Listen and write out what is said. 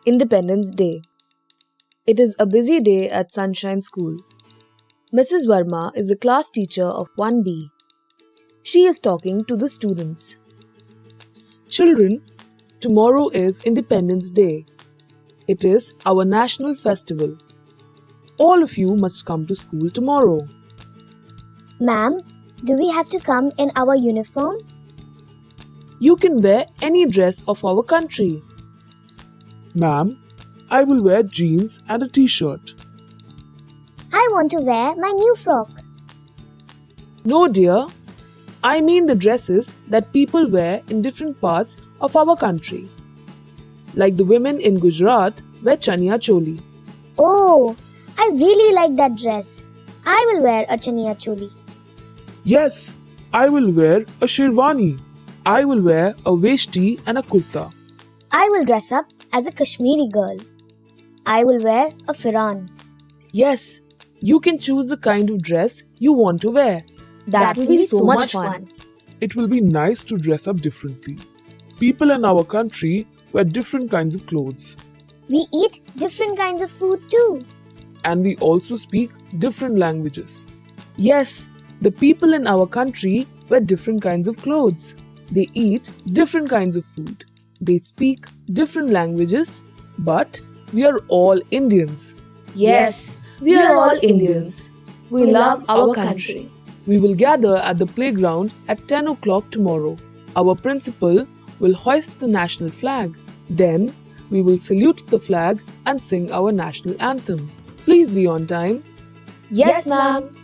Independence Day. It is a busy day at Sunshine School. Mrs. Verma is a class teacher of 1B. She is talking to the students. Children, tomorrow is Independence Day. It is our national festival. All of you must come to school tomorrow. Ma'am, do we have to come in our uniform? You can wear any dress of our country. Ma'am, I will wear jeans and a t-shirt. I want to wear my new frock. No, dear. I mean the dresses that people wear in different parts of our country. Like the women in Gujarat wear chaniya choli. Oh, I really like that dress. I will wear a chaniya choli. Yes, I will wear a sherwani. I will wear a veshti and a kurta. I will dress up as a Kashmiri girl. I will wear a firan. Yes, you can choose the kind of dress you want to wear. That will be so much fun. It will be nice to dress up differently. People in our country wear different kinds of clothes. We eat different kinds of food too. And we also speak different languages. Yes, the people in our country wear different kinds of clothes. They eat different kinds of food. They speak different languages, but we are all Indians. Yes, we are all Indians. We love our country. We will gather at the playground at 10 o'clock tomorrow. Our principal will hoist the national flag. Then we will salute the flag and sing our national anthem. Please be on time. Yes, ma'am.